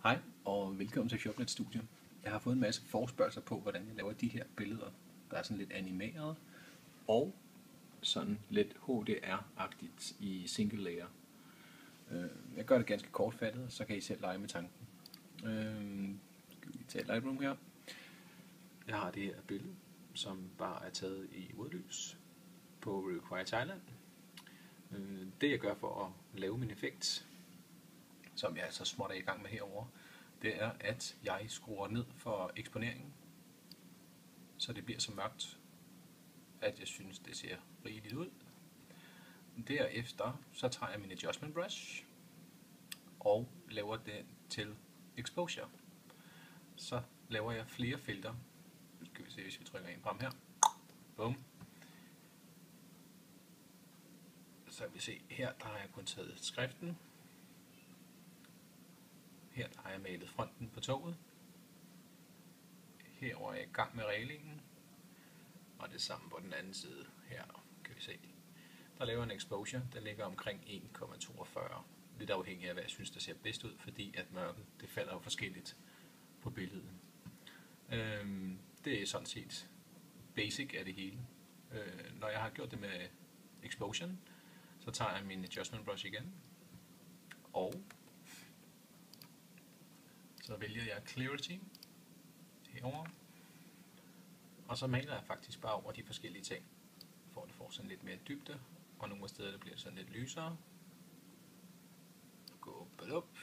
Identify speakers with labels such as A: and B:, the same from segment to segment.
A: Hej og velkommen til Fjordnet Studio. Jeg har fået en masse forespørgsler på, hvordan jeg laver de her billeder, der er sådan lidt animeret og sådan lidt HDR-agtigt i single layer. Jeg gør det ganske kortfattet, så kan I selv lege med tanken. Skal vi tage Lightroom her. Jeg har det her billede, som bare er taget i udlys på Require Thailand. Det jeg gør for at lave min effekt, som jeg altså småt er i gang med herover, det er, at jeg skruer ned for eksponeringen, så det bliver så mørkt, at jeg synes, det ser rigeligt ud. Derefter så tager jeg min adjustment brush og laver den til exposure. Så laver jeg flere filter. Nu skal vi se, hvis vi trykker en frem her. Bum. Så kan vi se, her der har jeg kun taget skriften. Her har jeg malet fronten på toget. Herover er jeg i gang med reglingen. Og det samme på den anden side. Her kan vi se. Der laver en exposure, den ligger omkring 1,42. Lidt afhængig af hvad jeg synes der ser bedst ud, fordi at mørket det falder jo forskelligt på billedet. Det er sådan set basic af det hele. Når jeg har gjort det med exposure, så tager jeg min adjustment brush igen. Og så vælger jeg clarity herover. Og så maler jeg faktisk bare over de forskellige ting, for at det får sådan lidt mere dybde, og nogle steder det bliver sådan lidt lysere. Gå op.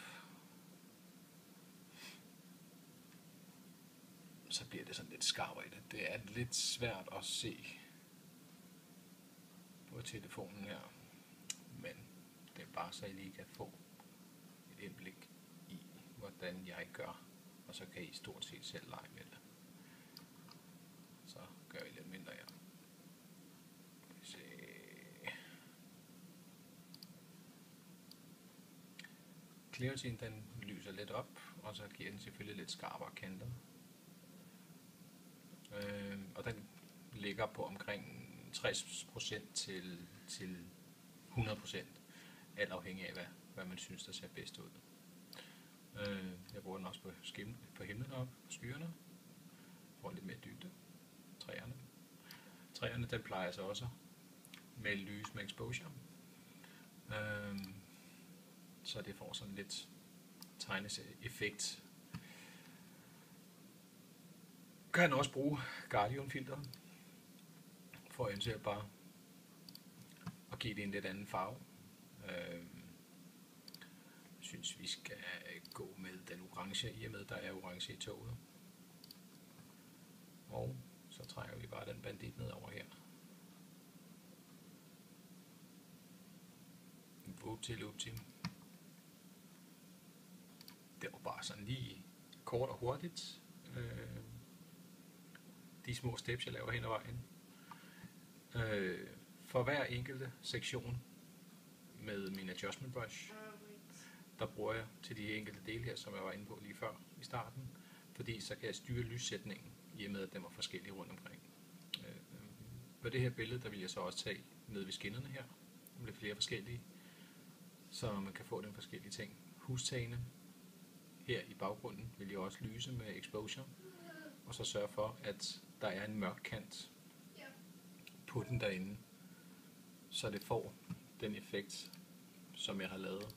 A: Så bliver det sådan lidt skarpere i det. Det er lidt svært at se på telefonen her, men det er bare så I lige kan få et indblik i, hvordan jeg gør, og så kan I stort set selv lege med det. Så gør I lidt mindre her. Clarityen den lyser lidt op, og så giver den selvfølgelig lidt skarpere kanter. Og den ligger på omkring 60% til 100%, alt afhængig af hvad man synes der ser bedst ud. Jeg bruger den også på himlen og skyerne, for lidt mere dybde. Træerne den plejer jeg så også med lys med exposure, så det får sådan lidt tegneserie-effekt. Kan jeg også bruge Guardian-filter for eventuelt bare at give det en lidt anden farve. Jeg synes vi skal gå med den orange, i og med der er orange i toget. Og så trækker vi bare den bandit ned over her. Upti. Det var bare sådan lige kort og hurtigt. De små steps jeg laver hen ad vejen. For hver enkelte sektion med min adjustment brush, der bruger jeg til de enkelte dele her, som jeg var inde på lige før i starten, fordi så kan jeg styre lyssætningen, i og med at den var forskellige rundt omkring. På det her billede, der vil jeg så også tage ned ved skinnerne her, med lidt flere forskellige, så man kan få den forskellige ting. Hustagene her i baggrunden vil jeg også lyse med exposure, og så sørge for, at der er en mørk kant på den derinde, så det får den effekt, som jeg har lavet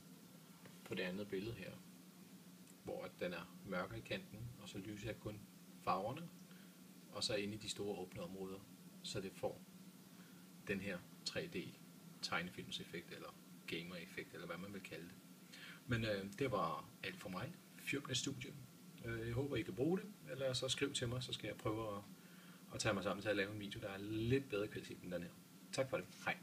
A: på det andet billede her, hvor den er mørkere i kanten, og så lyser jeg kun farverne, og så ind i de store åbne områder, så det får den her 3D tegnefilmseffekt, eller gamer-effekt, eller hvad man vil kalde det. Men det var alt for mig. Fjordnet Studio. Jeg håber I kan bruge det, eller så skriv til mig, så skal jeg prøve at tage mig sammen til at lave en video, der er lidt bedre kvalitet end den her. Tak for det. Hej.